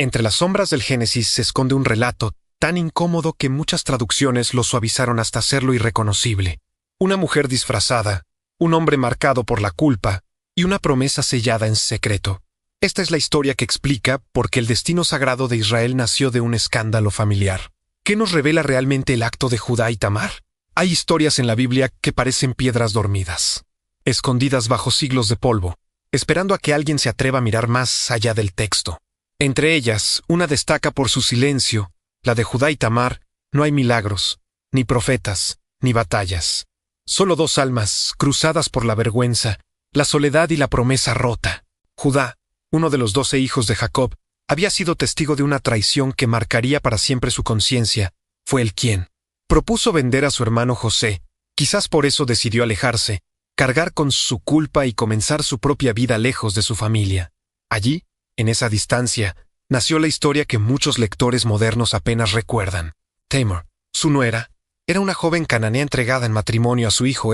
Entre las sombras del Génesis se esconde un relato tan incómodo que muchas traducciones lo suavizaron hasta hacerlo irreconocible. Una mujer disfrazada, un hombre marcado por la culpa y una promesa sellada en secreto. Esta es la historia que explica por qué el destino sagrado de Israel nació de un escándalo familiar. ¿Qué nos revela realmente el acto de Judá y Tamar? Hay historias en la Biblia que parecen piedras dormidas, escondidas bajo siglos de polvo, esperando a que alguien se atreva a mirar más allá del texto. Entre ellas, una destaca por su silencio. La de Judá y Tamar, no hay milagros, ni profetas, ni batallas. Solo dos almas, cruzadas por la vergüenza, la soledad y la promesa rota. Judá, uno de los 12 hijos de Jacob, había sido testigo de una traición que marcaría para siempre su conciencia. Fue él quien propuso vender a su hermano José. Quizás por eso decidió alejarse, cargar con su culpa y comenzar su propia vida lejos de su familia. Allí, en esa distancia, nació la historia que muchos lectores modernos apenas recuerdan. Tamar, su nuera, era una joven cananea entregada en matrimonio a su hijo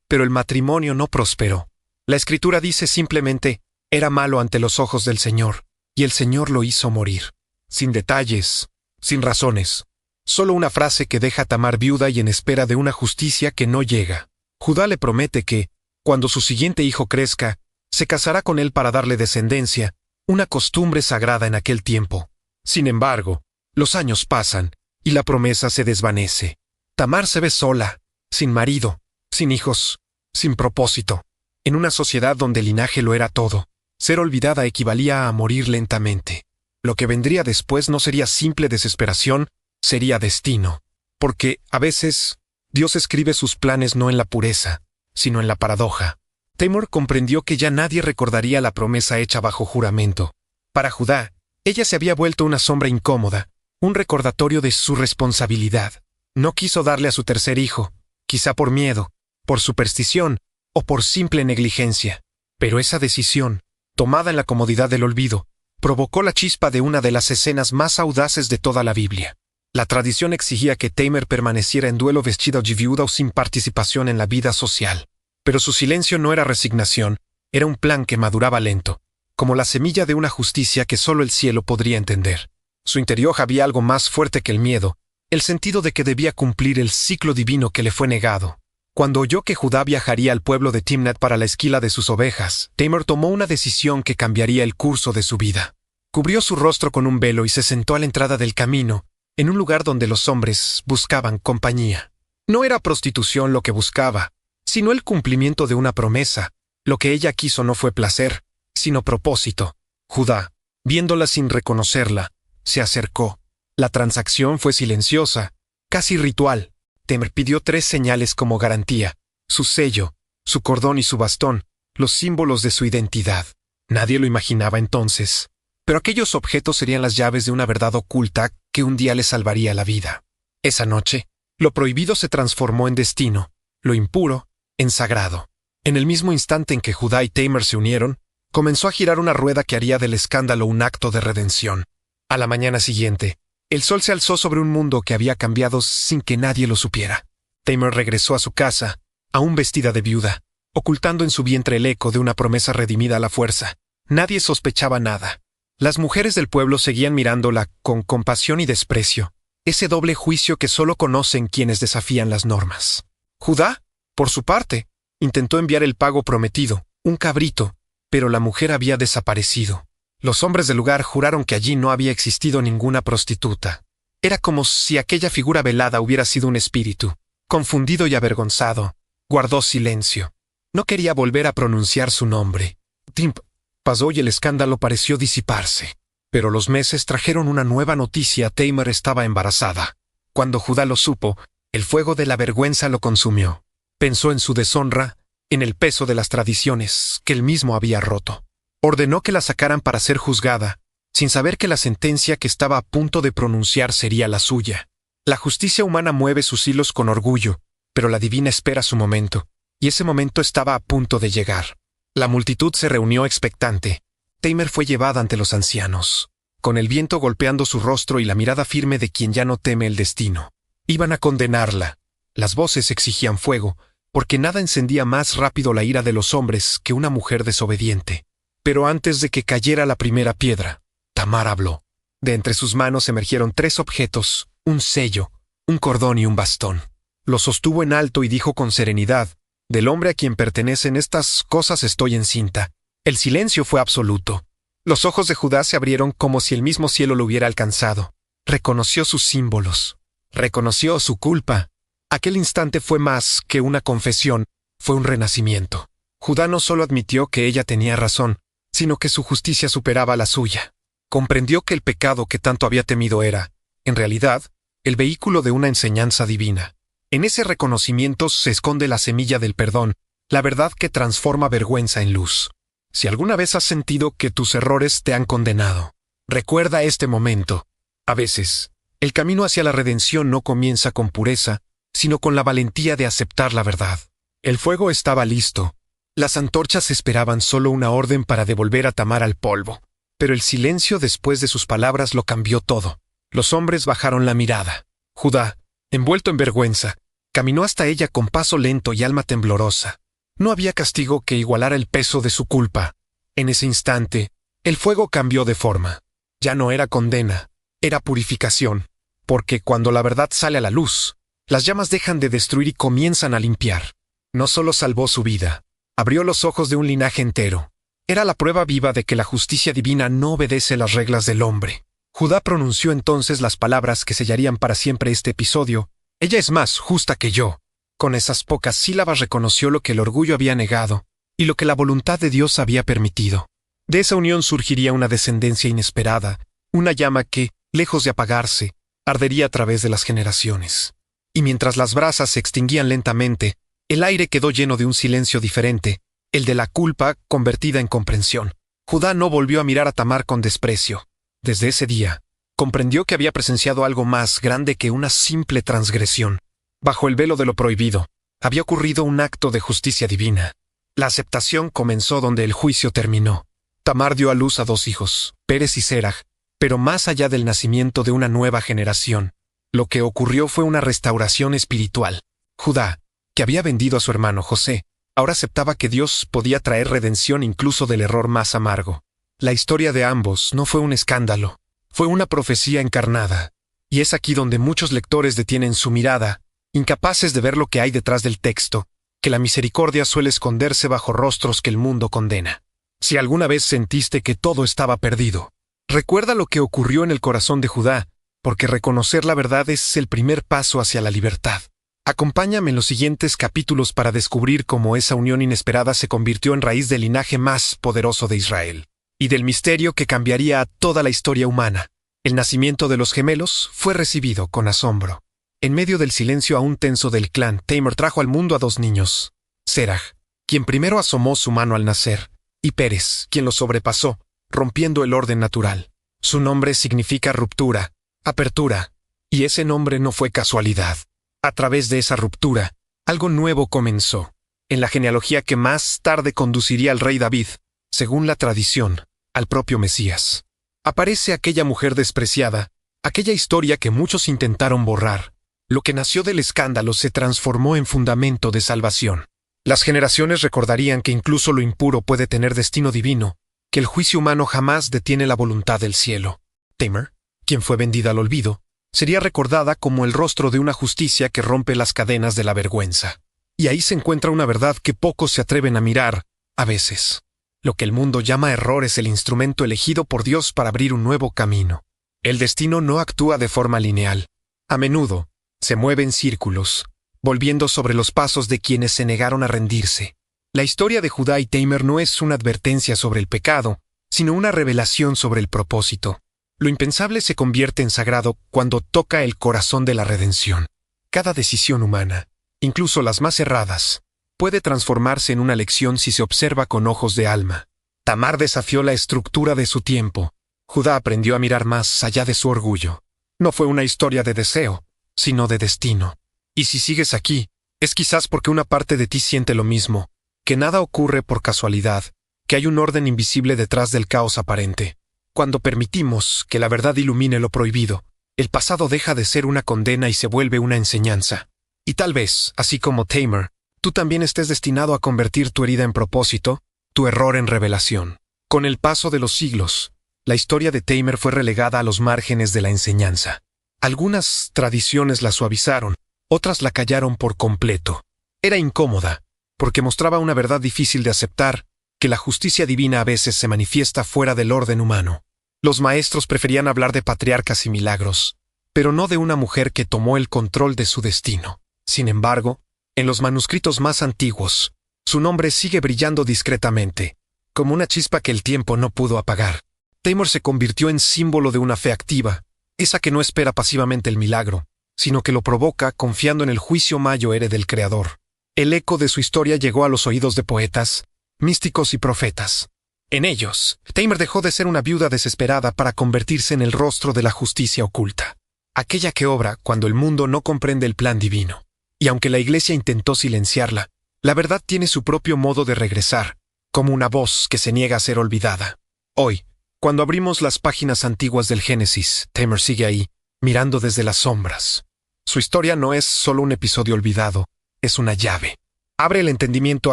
pero el matrimonio no prosperó. La Escritura dice simplemente, era malo ante los ojos del Señor, y el Señor lo hizo morir. Sin detalles, sin razones. Solo una frase que deja a Tamar viuda y en espera de una justicia que no llega. Judá le promete que, cuando su siguiente hijo crezca, se casará con él para darle descendencia, una costumbre sagrada en aquel tiempo. Sin embargo, los años pasan, y la promesa se desvanece. Tamar se ve sola, sin marido, sin hijos, sin propósito. En una sociedad donde el linaje lo era todo, ser olvidada equivalía a morir lentamente. Lo que vendría después no sería simple desesperación, sería destino. Porque, a veces, Dios escribe sus planes no en la pureza, sino en la paradoja. Tamar comprendió que ya nadie recordaría la promesa hecha bajo juramento. Para Judá, ella se había vuelto una sombra incómoda, un recordatorio de su responsabilidad. No quiso darle a su tercer hijo, quizá por miedo, por superstición o por simple negligencia. Pero esa decisión, tomada en la comodidad del olvido, provocó la chispa de una de las escenas más audaces de toda la Biblia. La tradición exigía que Tamar permaneciera en duelo vestida de viuda o sin participación en la vida social. Pero su silencio no era resignación, era un plan que maduraba lento, como la semilla de una justicia que solo el cielo podría entender. Su interior había algo más fuerte que el miedo, el sentido de que debía cumplir el ciclo divino que le fue negado. Cuando oyó que Judá viajaría al pueblo de Timnat para la esquila de sus ovejas, Tamar tomó una decisión que cambiaría el curso de su vida. Cubrió su rostro con un velo y se sentó a la entrada del camino, en un lugar donde los hombres buscaban compañía. No era prostitución lo que buscaba, sino el cumplimiento de una promesa. Lo que ella quiso no fue placer, sino propósito. Judá, viéndola sin reconocerla, se acercó. La transacción fue silenciosa, casi ritual. Tamar pidió 3 señales como garantía: su sello, su cordón y su bastón, los símbolos de su identidad. Nadie lo imaginaba entonces, pero aquellos objetos serían las llaves de una verdad oculta que un día le salvaría la vida. Esa noche, lo prohibido se transformó en destino, lo impuro en sagrado. En el mismo instante en que Judá y Tamar se unieron, comenzó a girar una rueda que haría del escándalo un acto de redención. A la mañana siguiente, el sol se alzó sobre un mundo que había cambiado sin que nadie lo supiera. Tamar regresó a su casa, aún vestida de viuda, ocultando en su vientre el eco de una promesa redimida a la fuerza. Nadie sospechaba nada. Las mujeres del pueblo seguían mirándola con compasión y desprecio, ese doble juicio que solo conocen quienes desafían las normas. Judá, por su parte, intentó enviar el pago prometido, un cabrito, pero la mujer había desaparecido. Los hombres del lugar juraron que allí no había existido ninguna prostituta. Era como si aquella figura velada hubiera sido un espíritu. Confundido y avergonzado, guardó silencio. No quería volver a pronunciar su nombre. Tiempo pasó y el escándalo pareció disiparse. Pero los meses trajeron una nueva noticia: Tamar estaba embarazada. Cuando Judá lo supo, el fuego de la vergüenza lo consumió. Pensó en su deshonra, en el peso de las tradiciones que él mismo había roto. Ordenó que la sacaran para ser juzgada, sin saber que la sentencia que estaba a punto de pronunciar sería la suya. La justicia humana mueve sus hilos con orgullo, pero la divina espera su momento, y ese momento estaba a punto de llegar. La multitud se reunió expectante. Tamar fue llevada ante los ancianos, con el viento golpeando su rostro y la mirada firme de quien ya no teme el destino. Iban a condenarla. Las voces exigían fuego, porque nada encendía más rápido la ira de los hombres que una mujer desobediente. Pero antes de que cayera la primera piedra, Tamar habló. De entre sus manos emergieron 3 objetos, un sello, un cordón y un bastón. Lo sostuvo en alto y dijo con serenidad: «Del hombre a quien pertenecen estas cosas estoy encinta». El silencio fue absoluto. Los ojos de Judá se abrieron como si el mismo cielo lo hubiera alcanzado. Reconoció sus símbolos. Reconoció su culpa. Aquel instante fue más que una confesión, fue un renacimiento. Judá no solo admitió que ella tenía razón, sino que su justicia superaba la suya. Comprendió que el pecado que tanto había temido era, en realidad, el vehículo de una enseñanza divina. En ese reconocimiento se esconde la semilla del perdón, la verdad que transforma vergüenza en luz. Si alguna vez has sentido que tus errores te han condenado, recuerda este momento. A veces, el camino hacia la redención no comienza con pureza, sino con la valentía de aceptar la verdad. El fuego estaba listo. Las antorchas esperaban solo una orden para devolver a Tamar al polvo. Pero el silencio después de sus palabras lo cambió todo. Los hombres bajaron la mirada. Judá, envuelto en vergüenza, caminó hasta ella con paso lento y alma temblorosa. No había castigo que igualara el peso de su culpa. En ese instante, el fuego cambió de forma. Ya no era condena, era purificación. Porque cuando la verdad sale a la luz, las llamas dejan de destruir y comienzan a limpiar. No solo salvó su vida, abrió los ojos de un linaje entero. Era la prueba viva de que la justicia divina no obedece las reglas del hombre. Judá pronunció entonces las palabras que sellarían para siempre este episodio. «Ella es más justa que yo». Con esas pocas sílabas reconoció lo que el orgullo había negado y lo que la voluntad de Dios había permitido. De esa unión surgiría una descendencia inesperada, una llama que, lejos de apagarse, ardería a través de las generaciones. Y mientras las brasas se extinguían lentamente, el aire quedó lleno de un silencio diferente, el de la culpa convertida en comprensión. Judá no volvió a mirar a Tamar con desprecio. Desde ese día, comprendió que había presenciado algo más grande que una simple transgresión. Bajo el velo de lo prohibido, había ocurrido un acto de justicia divina. La aceptación comenzó donde el juicio terminó. Tamar dio a luz a 2 hijos, Pérez y Seraj, pero más allá del nacimiento de una nueva generación, lo que ocurrió fue una restauración espiritual. Judá, que había vendido a su hermano José, ahora aceptaba que Dios podía traer redención incluso del error más amargo. La historia de ambos no fue un escándalo, fue una profecía encarnada. Y es aquí donde muchos lectores detienen su mirada, incapaces de ver lo que hay detrás del texto, que la misericordia suele esconderse bajo rostros que el mundo condena. Si alguna vez sentiste que todo estaba perdido, recuerda lo que ocurrió en el corazón de Judá, porque reconocer la verdad es el primer paso hacia la libertad. Acompáñame en los siguientes capítulos para descubrir cómo esa unión inesperada se convirtió en raíz del linaje más poderoso de Israel, y del misterio que cambiaría a toda la historia humana. El nacimiento de los gemelos fue recibido con asombro. En medio del silencio aún tenso del clan, Tamar trajo al mundo a 2 niños. Seraj, quien primero asomó su mano al nacer, y Pérez, quien lo sobrepasó, rompiendo el orden natural. Su nombre significa ruptura, apertura, y ese nombre no fue casualidad. A través de esa ruptura, algo nuevo comenzó, en la genealogía que más tarde conduciría al rey David, según la tradición, al propio Mesías. Aparece aquella mujer despreciada, aquella historia que muchos intentaron borrar. Lo que nació del escándalo se transformó en fundamento de salvación. Las generaciones recordarían que incluso lo impuro puede tener destino divino, que el juicio humano jamás detiene la voluntad del cielo. Tamar, quien fue vendida al olvido, sería recordada como el rostro de una justicia que rompe las cadenas de la vergüenza. Y ahí se encuentra una verdad que pocos se atreven a mirar, a veces. Lo que el mundo llama error es el instrumento elegido por Dios para abrir un nuevo camino. El destino no actúa de forma lineal. A menudo, se mueve en círculos, volviendo sobre los pasos de quienes se negaron a rendirse. La historia de Judá y Tamar no es una advertencia sobre el pecado, sino una revelación sobre el propósito. Lo impensable se convierte en sagrado cuando toca el corazón de la redención. Cada decisión humana, incluso las más erradas, puede transformarse en una lección si se observa con ojos de alma. Tamar desafió la estructura de su tiempo. Judá aprendió a mirar más allá de su orgullo. No fue una historia de deseo, sino de destino. Y si sigues aquí, es quizás porque una parte de ti siente lo mismo, que nada ocurre por casualidad, que hay un orden invisible detrás del caos aparente. Cuando permitimos que la verdad ilumine lo prohibido, el pasado deja de ser una condena y se vuelve una enseñanza. Y tal vez, así como Tamar, tú también estés destinado a convertir tu herida en propósito, tu error en revelación. Con el paso de los siglos, La historia de Tamer fue relegada a los márgenes de la enseñanza. Algunas tradiciones la suavizaron, otras la callaron por completo. Era incómoda, porque mostraba una verdad difícil de aceptar, que la justicia divina a veces se manifiesta fuera del orden humano. Los maestros preferían hablar de patriarcas y milagros, pero no de una mujer que tomó el control de su destino. Sin embargo, en los manuscritos más antiguos, su nombre sigue brillando discretamente, como una chispa que el tiempo no pudo apagar. Tamer se convirtió en símbolo de una fe activa, esa que no espera pasivamente el milagro, sino que lo provoca confiando en el juicio mayor del Creador. El eco de su historia llegó a los oídos de poetas, místicos y profetas. En ellos, Tamer dejó de ser una viuda desesperada para convertirse en el rostro de la justicia oculta, aquella que obra cuando el mundo no comprende el plan divino. Y aunque la Iglesia intentó silenciarla, la verdad tiene su propio modo de regresar, como una voz que se niega a ser olvidada. Hoy, cuando abrimos las páginas antiguas del Génesis, Tamer sigue ahí, mirando desde las sombras. Su historia no es solo un episodio olvidado, es una llave. Abre el entendimiento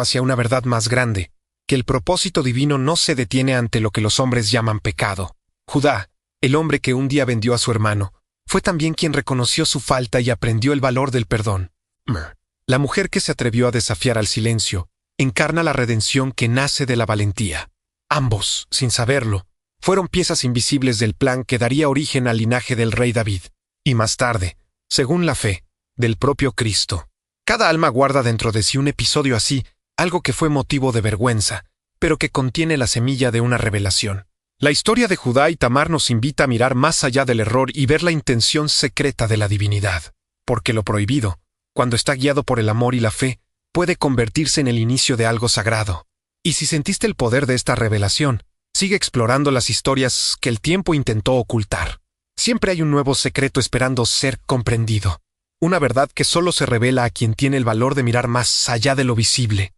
hacia una verdad más grande, que el propósito divino no se detiene ante lo que los hombres llaman pecado. Judá, el hombre que un día vendió a su hermano, fue también quien reconoció su falta y aprendió el valor del perdón. La mujer que se atrevió a desafiar al silencio, encarna la redención que nace de la valentía. Ambos, sin saberlo, fueron piezas invisibles del plan que daría origen al linaje del rey David, y más tarde, según la fe, del propio Cristo. Cada alma guarda dentro de sí un episodio así, algo que fue motivo de vergüenza, pero que contiene la semilla de una revelación. La historia de Judá y Tamar nos invita a mirar más allá del error y ver la intención secreta de la divinidad, porque lo prohibido, cuando está guiado por el amor y la fe, puede convertirse en el inicio de algo sagrado. Y si sentiste el poder de esta revelación, sigue explorando las historias que el tiempo intentó ocultar. Siempre hay un nuevo secreto esperando ser comprendido. Una verdad que solo se revela a quien tiene el valor de mirar más allá de lo visible.